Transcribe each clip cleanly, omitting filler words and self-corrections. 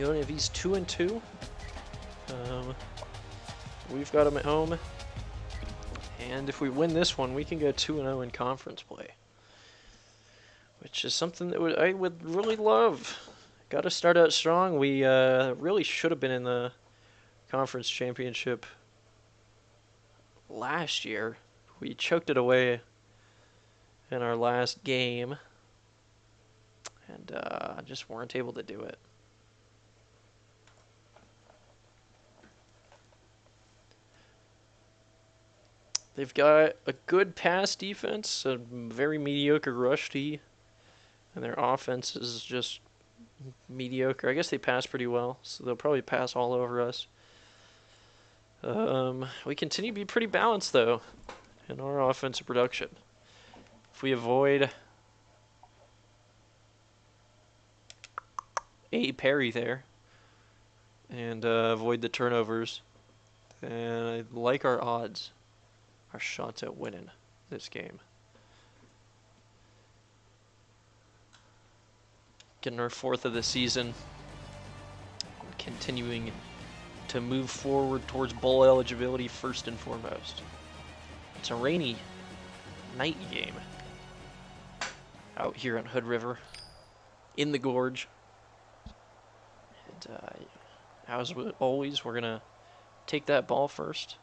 UNLV's 2-2. We've got them at home. And if we win this one, we can go 2-0 in conference play. Which is something that I would really love. Got to start out strong. We really should have been in the conference championship last year. We choked it away in our last game. And just weren't able to do it. They've got a good pass defense, a very mediocre rush D, and their offense is just mediocre. I guess they pass pretty well, so they'll probably pass all over us. We continue to be pretty balanced, though, in our offensive production. If we avoid a parry there and avoid the turnovers, then I like our odds. Our shots at winning this game. Getting our fourth of the season. Continuing to move forward towards bowl eligibility first and foremost. It's a rainy night game out here on Hood River in the Gorge. And as always, we're going to take that ball first.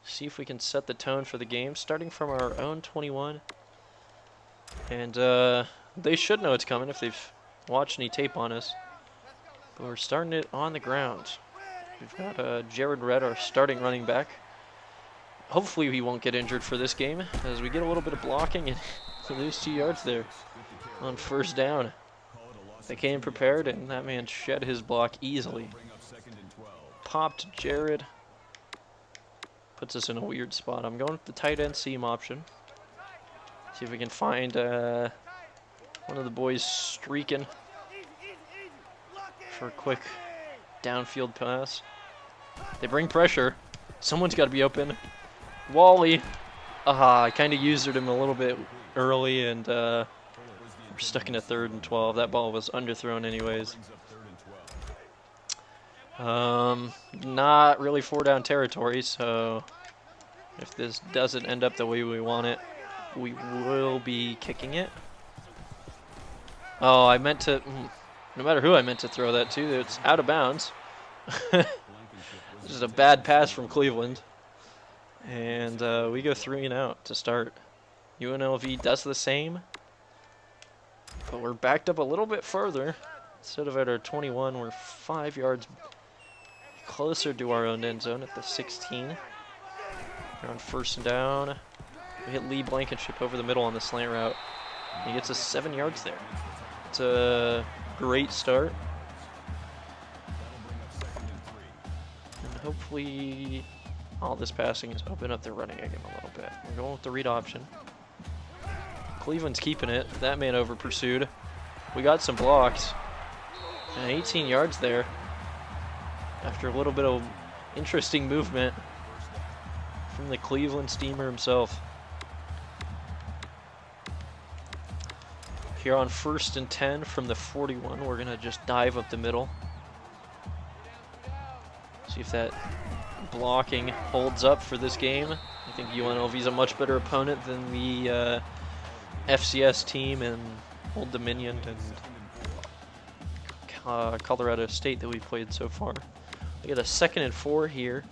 See if we can set the tone for the game, starting from our own 21. And they should know it's coming if they've watched any tape on us. But we're starting it on the ground. We've got Jared Red, our starting running back. Hopefully he won't get injured for this game, as we get a little bit of blocking and lose 2 yards there on first down. They came prepared, and that man shed his block easily. Popped Jared. Puts us in a weird spot. I'm going with the tight end seam option. See if we can find one of the boys streaking for a quick downfield pass. They bring pressure. Someone's got to be open. Wally. I kind of used him a little bit early, and we're stuck in a 3rd and 12. That ball was underthrown anyways. Not really 4-down territory, so if this doesn't end up the way we want it, we will be kicking it. Oh, I meant to, no matter who I meant to throw that to, it's out of bounds. This is a bad pass from Cleveland. And we go 3 and out to start. UNLV does the same, but we're backed up a little bit further. Instead of at our 21, we're 5 yards closer to our own end zone at the 16. We're on first down. We hit Lee Blankenship over the middle on the slant route. He gets us 7 yards there. It's a great start. And hopefully all this passing has opened up their running game a little bit. We're going with the read option. Cleveland's keeping it. That man over pursued. We got some blocks. And 18 yards there. After a little bit of interesting movement from the Cleveland Steamer himself. Here on first and 10 from the 41, we're going to just dive up the middle. See if that blocking holds up for this game. I think UNLV is a much better opponent than the FCS team and Old Dominion and Colorado State that we've played so far. We got a 2nd and 4 here.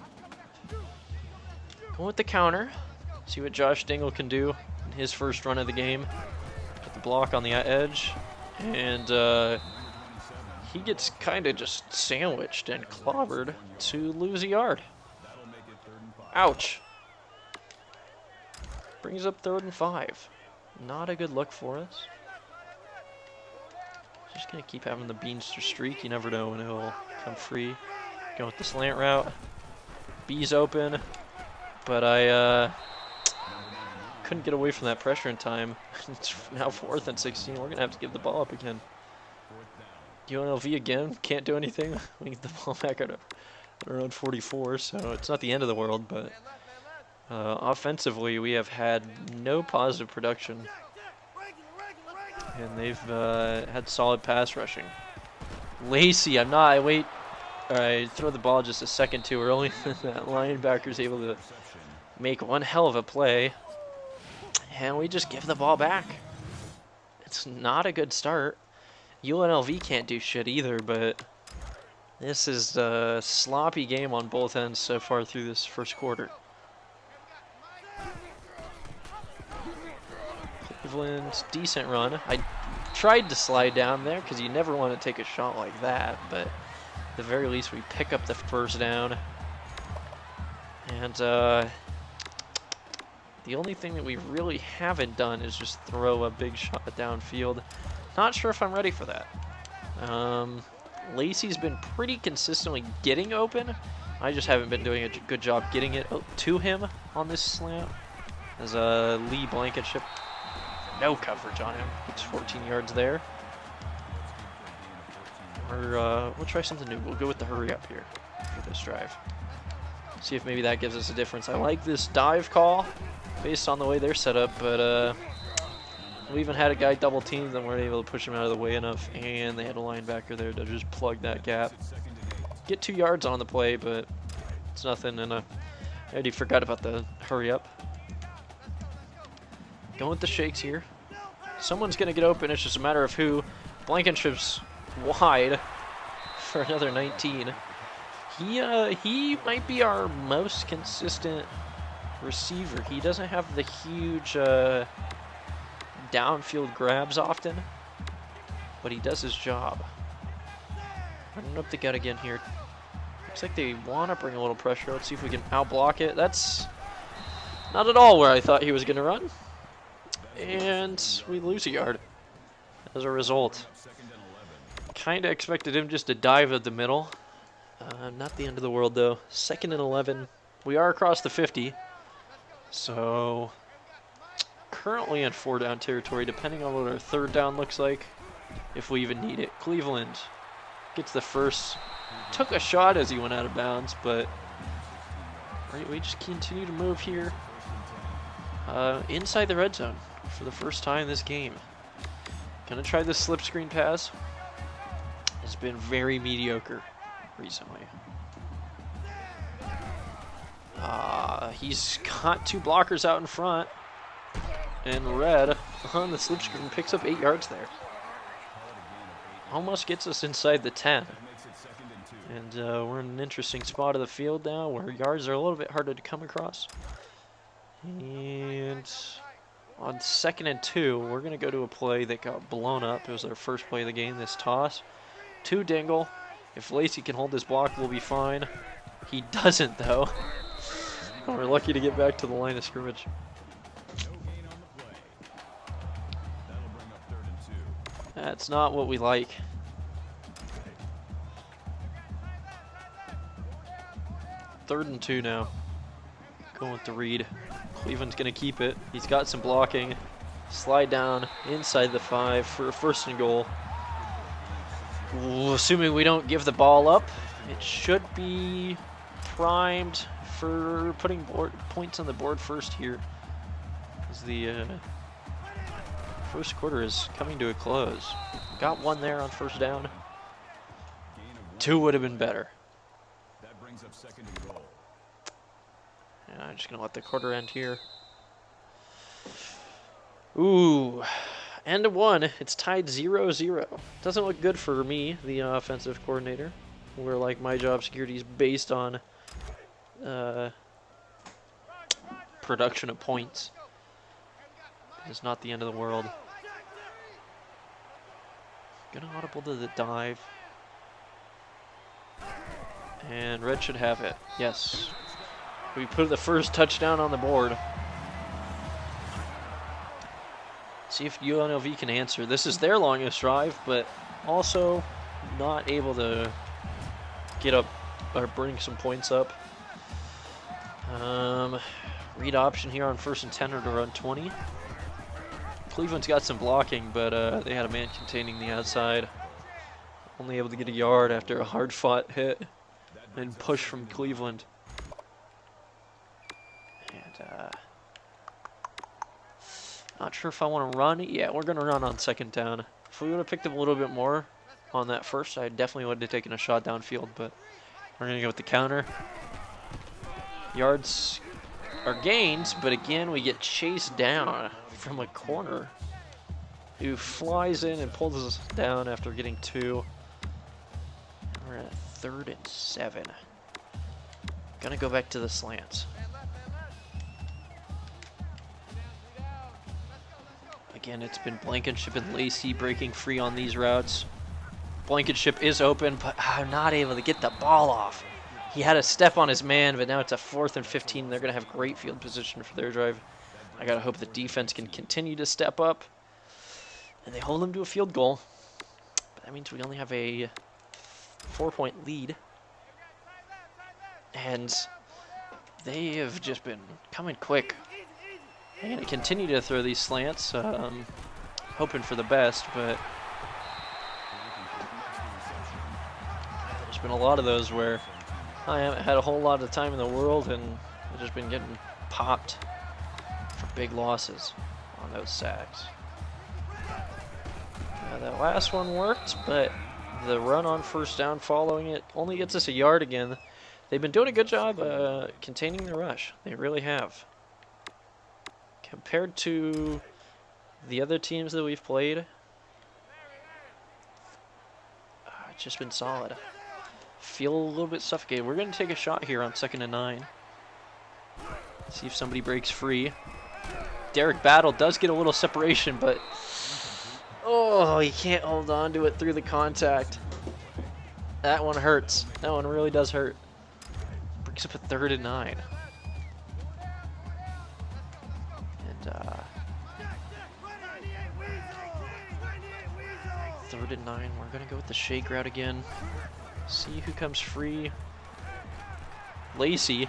Going with the counter. See what Josh Dingle can do in his first run of the game. Put the block on the edge. And he gets kind of just sandwiched and clobbered to lose a yard. Ouch. Brings up 3rd and 5. Not a good look for us. Just going to keep having the Beanster streak. You never know when he'll come free. Go with the slant route. B's open. But I couldn't get away from that pressure in time. It's now 4th and 16. We're going to have to give the ball up again. UNLV again. Can't do anything. We get the ball back at our own 44, so it's not the end of the world. But offensively, we have had no positive production. And they've had solid pass rushing. Lacey, I'm not. I throw the ball just a second too early. That linebacker's able to make one hell of a play. And we just give the ball back. It's not a good start. UNLV can't do shit either, but this is a sloppy game on both ends so far through this first quarter. Cleveland, decent run. I tried to slide down there because you never want to take a shot like that, but at the very least we pick up the first down. And the only thing that we really haven't done is just throw a big shot downfield. Not sure if I'm ready for that. Lacey's been pretty consistently getting open. I just haven't been doing a good job getting it to him on this slant. As Lee Blankenship, no coverage on him. Gets 14 yards there. We'll try something new. We'll go with the hurry up here for this drive. See if maybe that gives us a difference. I like this dive call based on the way they're set up, but we even had a guy double teamed and weren't able to push him out of the way enough, and they had a linebacker there to just plug that gap. Get 2 yards on the play, but it's nothing, and I already forgot about the hurry up. Going with the shakes here. Someone's going to get open, it's just a matter of who. Blankenship's wide for another 19. He might be our most consistent receiver. He doesn't have the huge downfield grabs often, but he does his job. Running up the gut again here. Looks like they want to bring a little pressure. Let's see if we can outblock it. That's not at all where I thought he was going to run. And we lose a yard as a result. Kind of expected him just to dive at the middle. Not the end of the world, though. 2nd and 11. We are across the 50. So currently in 4-down territory, depending on what our 3rd down looks like, if we even need it. Cleveland gets the first. Took a shot as he went out of bounds, but we just continue to move here inside the red zone for the first time this game. Gonna try this slip screen pass. It's been very mediocre recently. He's got 2 blockers out in front, and Red on the slip screen picks up 8 yards there. Almost gets us inside the 10. And we're in an interesting spot of the field now where yards are a little bit harder to come across. And on 2nd and 2, we're going to go to a play that got blown up. It was our first play of the game, this toss. To Dingle. If Lacey can hold this block, we'll be fine. He doesn't, though. We're lucky to get back to the line of scrimmage. That's not what we like. Third and 2 now. Going with the read. Cleveland's going to keep it. He's got some blocking. Slide down inside the 5 for a 1st and goal. Ooh, assuming we don't give the ball up, it should be primed for putting points on the board first here. As the first quarter is coming to a close. Got 1 there on 1st down. 2 would have been better. That brings up 2nd and goal. And I'm just going to let the quarter end here. Ooh, end of 1. It's tied 0-0. Doesn't look good for me, the offensive coordinator, where like my job security is based on production of points. It's not the end of the world. Gonna audible to the dive. And Red should have it. Yes. We put the first touchdown on the board. See if UNLV can answer. This is their longest drive, but also not able to get up or bring some points up. Read option here on 1st and 10 or to run 20. Cleveland's got some blocking, but they had a man containing the outside. Only able to get a yard after a hard-fought hit and push from Cleveland. And not sure if I want to run. Yeah, we're going to run on 2nd down. If we would have picked up a little bit more, on that first. I definitely would have taken a shot downfield, but we're going to go with the counter. Yards are gained, but again, we get chased down from a corner who flies in and pulls us down after getting 2. We're at 3rd and 7. Gonna go back to the slants. Again, it's been Blankenship and Lacey breaking free on these routes. Blankenship is open, but I'm not able to get the ball off. He had a step on his man, but now it's a 4th and 15. They're gonna have great field position for their drive. I gotta hope the defense can continue to step up. And they hold them to a field goal. But that means we only have a 4-point lead. And they have just been coming quick. They're going to continue to throw these slants, hoping for the best, but there's been a lot of those where I haven't had a whole lot of time in the world, and I've just been getting popped for big losses on those sacks. That last one worked, but the run on first down following it only gets us a yard again. They've been doing a good job containing the rush. They really have. Compared to the other teams that we've played, it's just been solid. Feel a little bit suffocated. We're going to take a shot here on 2nd and 9. See if somebody breaks free. Derek Battle does get a little separation, but oh, he can't hold on to it through the contact. That one hurts. That one really does hurt. Brings up a 3rd and 9. And 3rd and 9. We're gonna go with the shake route again. See who comes free. Lacey.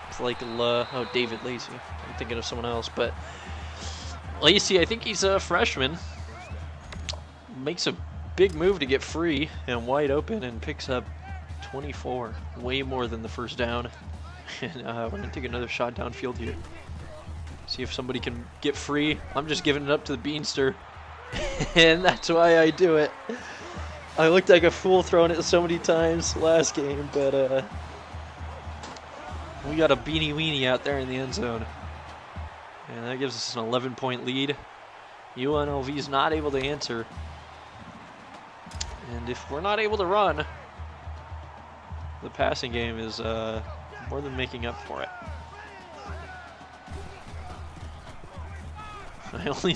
It's like David Lacey. I'm thinking of someone else, but Lacey, I think he's a freshman. Makes a big move to get free and wide open and picks up 24. Way more than the first down. And we're going to take another shot downfield here. See if somebody can get free. I'm just giving it up to the Beanster. And that's why I do it. I looked like a fool throwing it so many times last game, but we got a beanie weenie out there in the end zone. And that gives us an 11-point lead. UNLV's not able to answer. And if we're not able to run, the passing game is more than making up for it. I only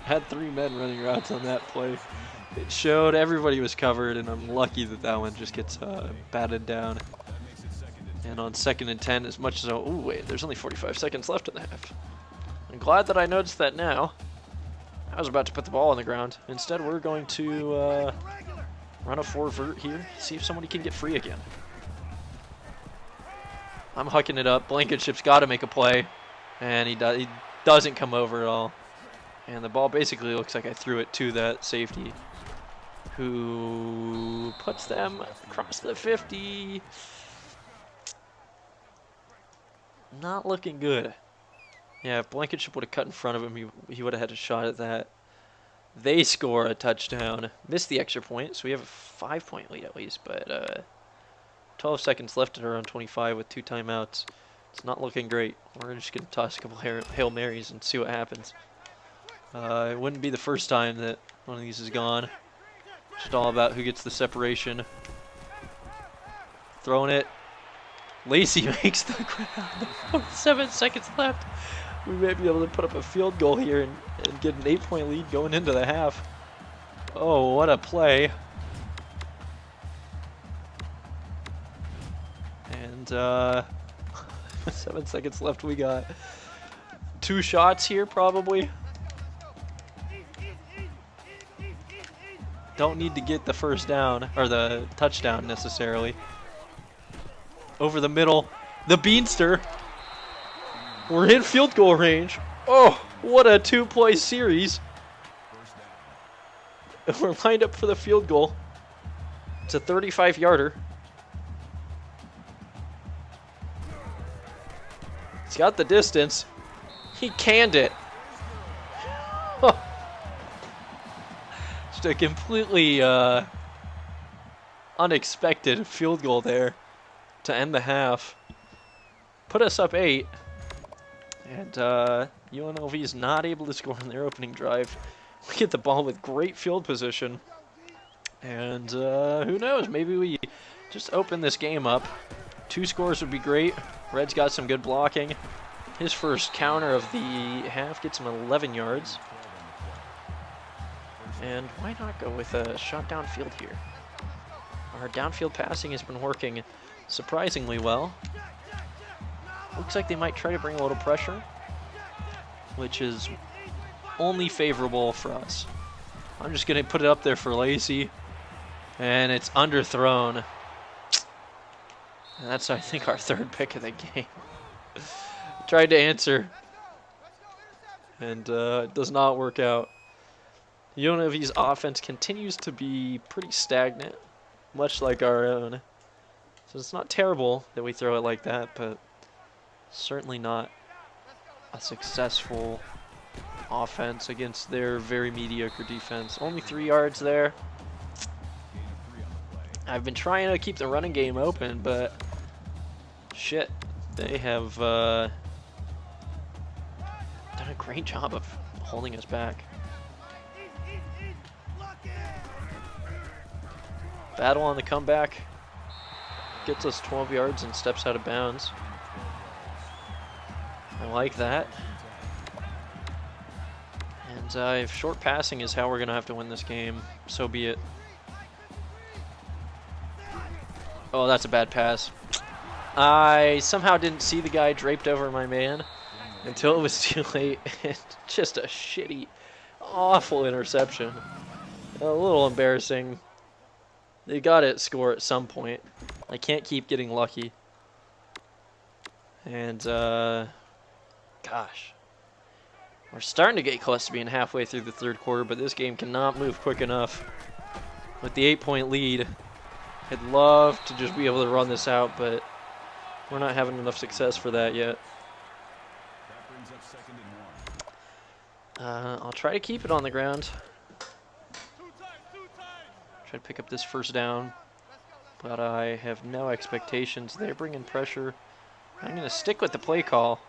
had 3 men running routes on that play. It showed everybody was covered, and I'm lucky that that one just gets batted down. And on 2nd and 10, as much as oh wait, there's only 45 seconds left in the half. I'm glad that I noticed that now. I was about to put the ball on the ground. Instead, we're going to run a 4-vert here, see if somebody can get free again. I'm hucking it up. Blankenship's got to make a play, and he doesn't come over at all. And the ball basically looks like I threw it to that safety, who puts them across the 50. Not looking good. Yeah, if Blankenship would have cut in front of him, he would have had a shot at that. They score a touchdown. Missed the extra point, so we have a 5-point lead at least. But 12 seconds left at around 25 with 2 timeouts. It's not looking great. We're just going to toss a couple Hail Marys and see what happens. It wouldn't be the first time that one of these is gone. Just all about who gets the separation. Throwing it. Lacey makes the ground. 7 seconds left. We may be able to put up a field goal here and get an 8-point lead going into the half. Oh, what a play. And 7 seconds left. We got 2 shots here probably. Don't need to get the first down or the touchdown necessarily. Over the middle, the Beanster. We're in field goal range. Oh, what a 2-play series. We're lined up for the field goal. It's a 35-yarder. He's got the distance. He canned it. Just a completely unexpected field goal there to end the half. Put us up 8. And UNLV is not able to score on their opening drive. We get the ball with great field position. And who knows, maybe we just open this game up. 2 scores would be great. Red's got some good blocking. His first counter of the half gets him 11 yards. And why not go with a shot downfield here? Our downfield passing has been working surprisingly well. Looks like they might try to bring a little pressure, which is only favorable for us. I'm just going to put it up there for Lacey, and it's underthrown. And that's, I think, our 3rd pick of the game. Tried to answer, and it does not work out. UNLV's offense continues to be pretty stagnant, much like our own. So it's not terrible that we throw it like that, but certainly not a successful offense against their very mediocre defense. Only 3 yards there. I've been trying to keep the running game open, but shit, they have done a great job of holding us back. Battle on the comeback. Gets us 12 yards and steps out of bounds. I like that. And if short passing is how we're going to have to win this game, so be it. Oh, that's a bad pass. I somehow didn't see the guy draped over my man until it was too late. Just a shitty, awful interception. A little embarrassing. They got to score at some point. I can't keep getting lucky. And, gosh. We're starting to get close to being halfway through the 3rd quarter, but this game cannot move quick enough. With the 8-point lead, I'd love to just be able to run this out, but we're not having enough success for that yet. That brings up 2nd and 1. I'll try to keep it on the ground. Try to pick up this first down, but I have no expectations. They're bringing pressure. I'm going to stick with the play call.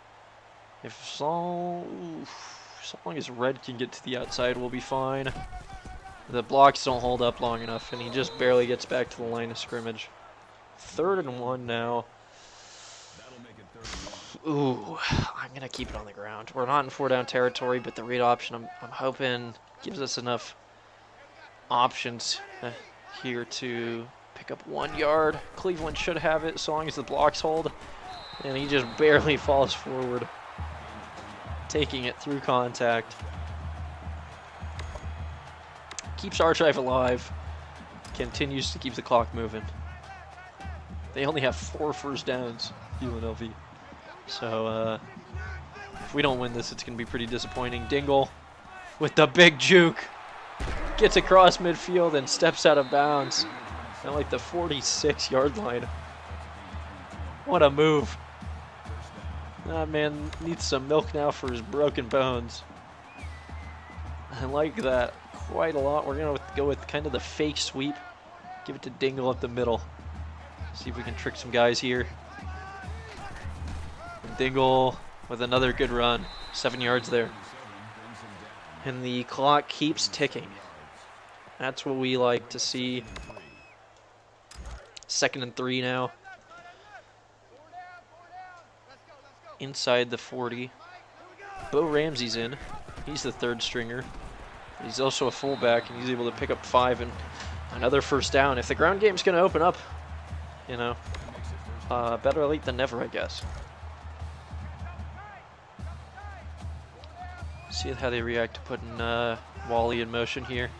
So long as Red can get to the outside, we'll be fine. The blocks don't hold up long enough, and he just barely gets back to the line of scrimmage. 3rd and 1 now. That'll make it 3rd and 1. Ooh, I'm going to keep it on the ground. We're not in 4-down territory, but the read option, I'm hoping, gives us enough options here to pick up 1 yard. Cleveland should have it so long as the blocks hold. And he just barely falls forward, taking it through contact. Keeps our drive alive. Continues to keep the clock moving. They only have 4 first downs, UNLV. So if we don't win this, it's going to be pretty disappointing. Dingle with the big juke. Gets across midfield and steps out of bounds at like the 46-yard line. What a move. That man needs some milk now for his broken bones. I like that quite a lot. We're going to go with kind of the fake sweep. Give it to Dingle up the middle. See if we can trick some guys here. And Dingle with another good run. 7 yards there. And the clock keeps ticking. That's what we like to see. 2nd and 3 now. Inside the 40. Bo Ramsey's in. He's the 3rd stringer. He's also a fullback, and he's able to pick up 5 and another first down. If the ground game's going to open up, you know, better late than never, I guess. See how they react to putting Wally in motion here.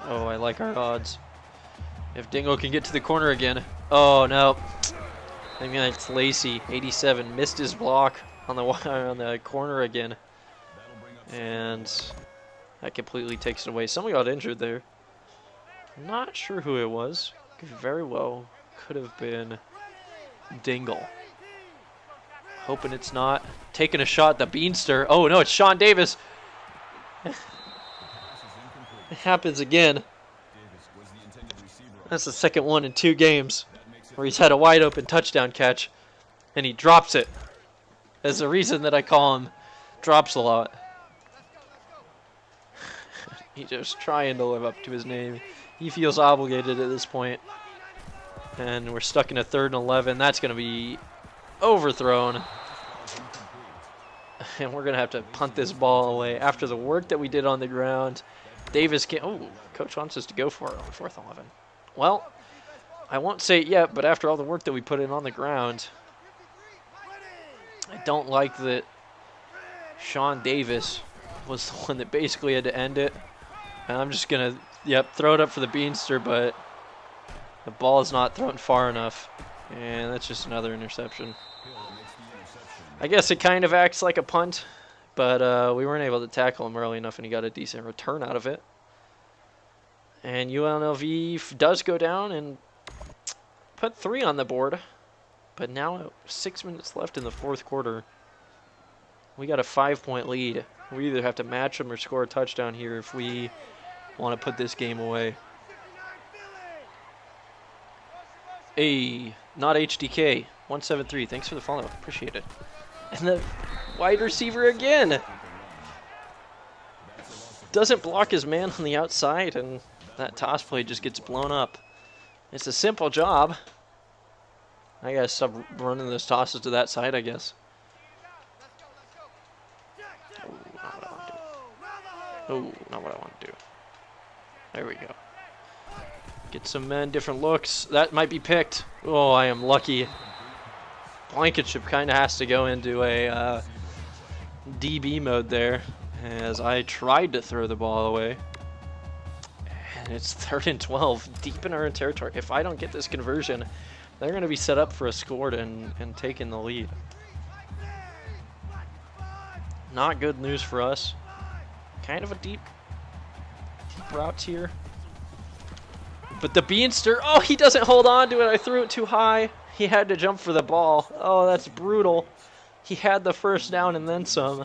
Oh, I like our odds. If Dingle can get to the corner again. Oh, no. I mean, it's Lacey, 87, missed his block on the corner again. And that completely takes it away. Someone got injured there. Not sure who it was. Very well could have been Dingle. Hoping it's not. Taking a shot, the Beanster. Oh, no, it's Sean Davis. It happens again. That's the second one in 2 games where he's had a wide open touchdown catch and he drops it. That's the reason that I call him Drops a lot. He's just trying to live up to his name. He feels obligated at this point. And we're stuck in a 3rd and 11. That's going to be overthrown. And we're going to have to punt this ball away. After the work that we did on the ground, Davis can't... Oh, coach wants us to go for it on 4th and 11. Well, I won't say it yet, but after all the work that we put in on the ground, I don't like that Sean Davis was the one that basically had to end it. And I'm just going to, throw it up for the Beanster, but the ball is not thrown far enough. And that's just another interception. I guess it kind of acts like a punt, but we weren't able to tackle him early enough, and he got a decent return out of it. And UNLV does go down and put 3 on the board. But now 6 minutes left in the 4th quarter. We got a 5-point lead. We either have to match them or score a touchdown here if we want to put this game away. Hey, not HDK. 173. Thanks for the follow. Appreciate it. And the wide receiver again doesn't block his man on the outside, and that toss play just gets blown up. It's a simple job. I gotta stop running those tosses to that side, I guess. Oh, not what I want to do. There we go. Get some men, different looks. That might be picked. Oh, I am lucky. Blankenship kind of has to go into a DB mode there, as I tried to throw the ball away. And it's 3rd and 12, deep in our own territory. If I don't get this conversion, they're going to be set up for a score and taking the lead. Not good news for us. Kind of a deep route here. But the Beanster, oh, he doesn't hold on to it. I threw it too high. He had to jump for the ball. Oh, that's brutal. He had the first down and then some.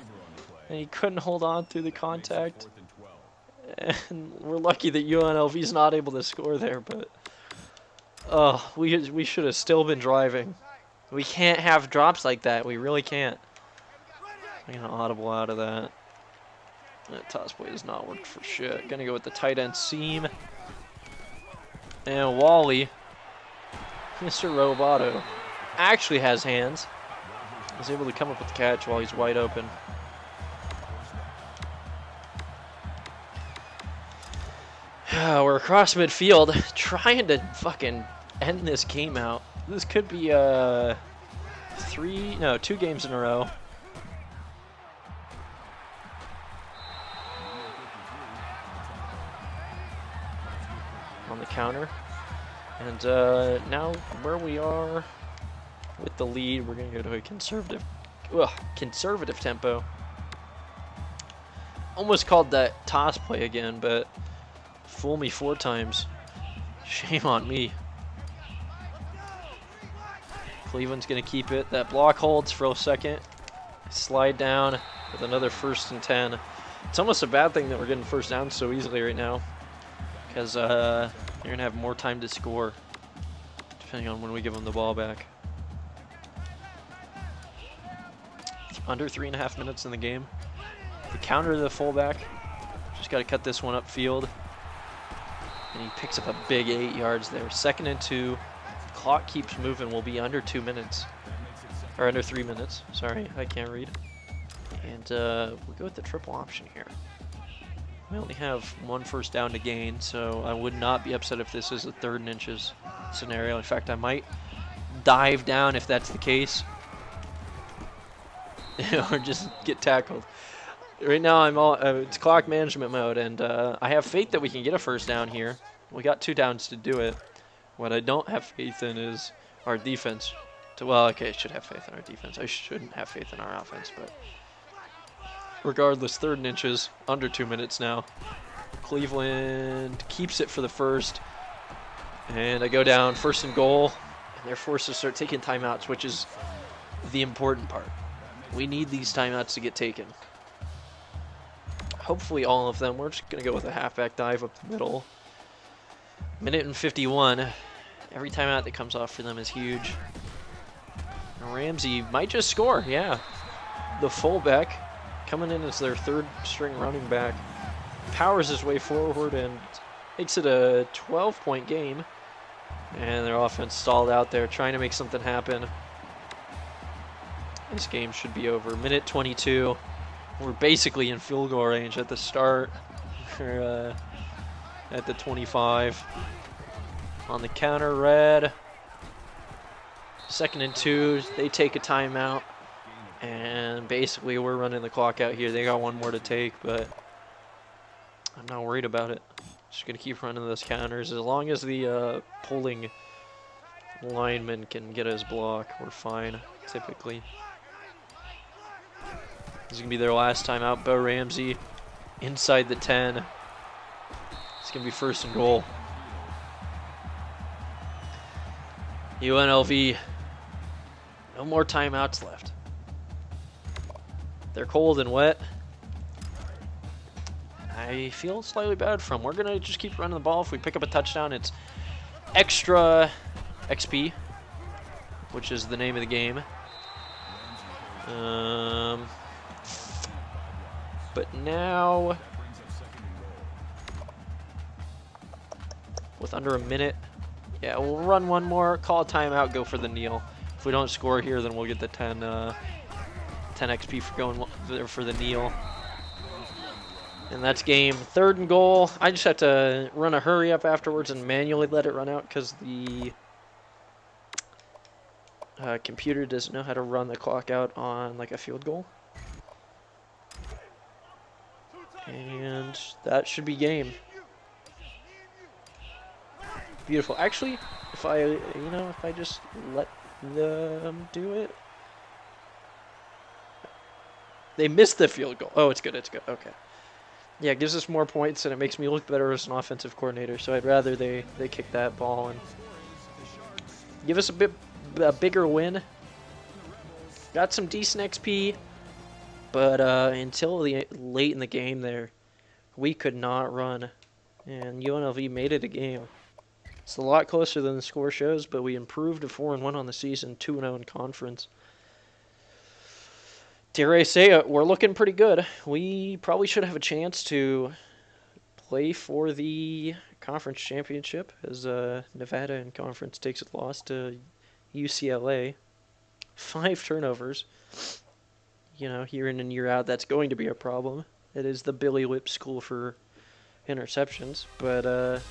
And he couldn't hold on through the contact. And we're lucky that UNLV's not able to score there, but we should have still been driving. We can't have drops like that. We really can't. I'm gonna audible out of that. That toss play has not worked for shit. Gonna go with the tight end seam. And Wally, Mr. Roboto, actually has hands. He's able to come up with the catch while he's wide open. We're across midfield, trying to fucking end this game out. This could be 2 games in a row. On the counter. And now where we are with the lead, we're going to go to a conservative tempo. Almost called that toss play again, but fool me 4 times. Shame on me. Cleveland's going to keep it. That block holds for a second. Slide down with another 1st and 10. It's almost a bad thing that we're getting first down so easily right now, because you're going to have more time to score depending on when we give them the ball back. Under 3.5 minutes in the game. The counter to the fullback. Just got to cut this one upfield. And he picks up a big 8 yards there. 2nd and 2. Clock keeps moving. We'll be under 2 minutes. Or under 3 minutes. Sorry, I can't read. And we'll go with the triple option here. We only have 1 first down to gain, so I would not be upset if this is a 3rd and inches scenario. In fact, I might dive down if that's the case. Or just get tackled. Right now, it's clock management mode, and I have faith that we can get a first down here. We got 2 downs to do it. What I don't have faith in is our defense. Well, okay, I should have faith in our defense. I shouldn't have faith in our offense, but regardless, 3rd and inches, under 2 minutes now. Cleveland keeps it for the first, and I go down 1st and goal, and they're forced to start taking timeouts, which is the important part. We need these timeouts to get taken. hopefully all of them. We're just going to go with a halfback dive up the middle. Minute and 51. Every timeout that comes off for them is huge. Ramsey might just score, yeah. The fullback coming in as their third string running back powers his way forward and makes it a 12-point game. And their offense stalled out there trying to make something happen. This game should be over. Minute 22. We're basically in field goal range at the start. We're at the 25. On the counter, Red. 2nd and 2. They take a timeout. And basically we're running the clock out here. They got one more to take, but I'm not worried about it. Just going to keep running those counters. As long as the pulling lineman can get his block, we're fine, typically. This is going to be their last time out. Bo Ramsey inside the 10. It's going to be 1st and goal. UNLV, no more timeouts left. They're cold and wet. I feel slightly bad for them. We're going to just keep running the ball. If we pick up a touchdown, it's extra XP, which is the name of the game. But now, with under a minute, yeah, we'll run one more, call a timeout, go for the kneel. If we don't score here, then we'll get the 10 XP for going for the kneel. And that's game. 3rd and goal. I just have to run a hurry up afterwards and manually let it run out because the computer doesn't know how to run the clock out on like a field goal. And that should be game. Beautiful. Actually, if I just let them do it. They missed the field goal. Oh, it's good. It's good. Okay. Yeah, it gives us more points and it makes me look better as an offensive coordinator. So I'd rather they kick that ball and give us a bigger win. Got some decent XP, but until late in the game there, we could not run, and UNLV made it a game. It's a lot closer than the score shows, but we improved to 4-1 on the season, 2-0 in conference. Dare I say it, we're looking pretty good. We probably should have a chance to play for the conference championship as Nevada in conference takes its loss to UCLA. 5 turnovers. You know, year in and year out, that's going to be a problem. It is the Billy Whip school for interceptions, but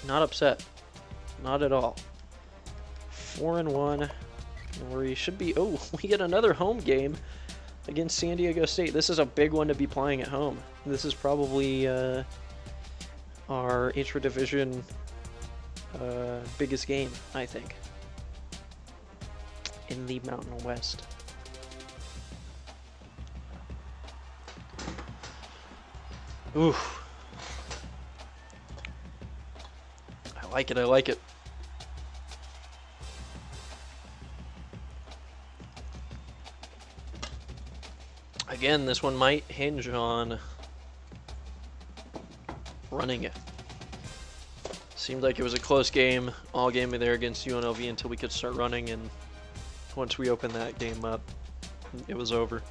not upset. Not at all. 4-1. We should be... Oh, we get another home game against San Diego State. This is a big one to be playing at home. This is probably our intra-division biggest game, I think, in the Mountain West. Oof. I like it, I like it. Again, this one might hinge on running it. Seemed like it was a close game, all game there against UNLV until we could start running, and once we opened that game up, it was over.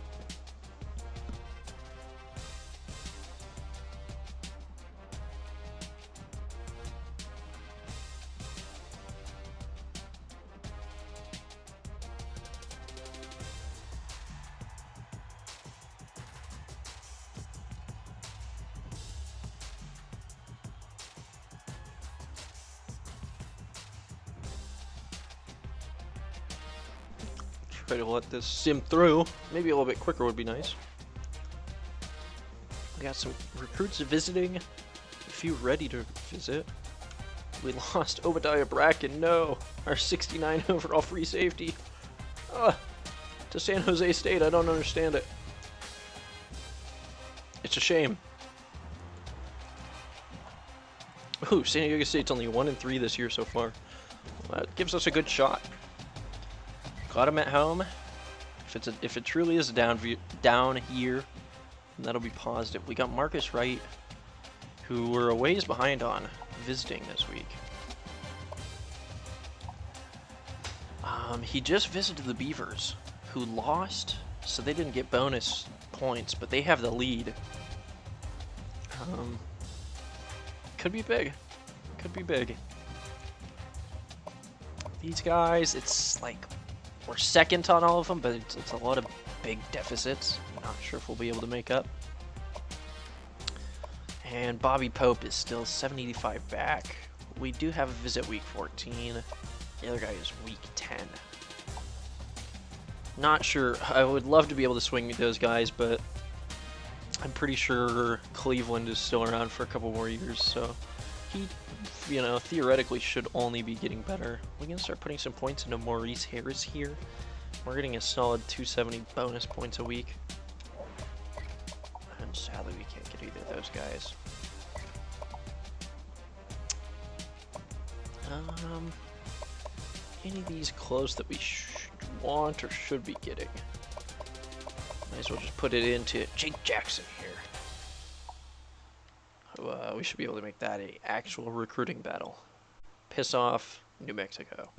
Try to let this sim through. Maybe a little bit quicker would be nice. We got some recruits visiting. A few ready to visit. We lost Obadiah Bracken. No. Our 69 overall free safety. To San Jose State. I don't understand it. It's a shame. Ooh, San Diego State's only 1-3 this year so far. Well, that gives us a good shot. Got him at home. If it truly is a down year, and that'll be positive. We got Marcus Wright, who we're a ways behind on visiting this week. He just visited the Beavers, who lost, so they didn't get bonus points, but they have the lead. Could be big. Could be big. These guys, it's like we're second on all of them, but it's a lot of big deficits. I'm not sure if we'll be able to make up. And Bobby Pope is still 785 back. We do have a visit week 14. The other guy is week 10. Not sure. I would love to be able to swing those guys, but I'm pretty sure Cleveland is still around for a couple more years, so he, you know, theoretically should only be getting better. We can start putting some points into Maurice Harris here. We're getting a solid 270 bonus points a week. And sadly, we can't get either of those guys. Any of these close that we want or should be getting? Might as well just put it into Jake Jackson here. We should be able to make that a actual recruiting battle. Piss off, New Mexico.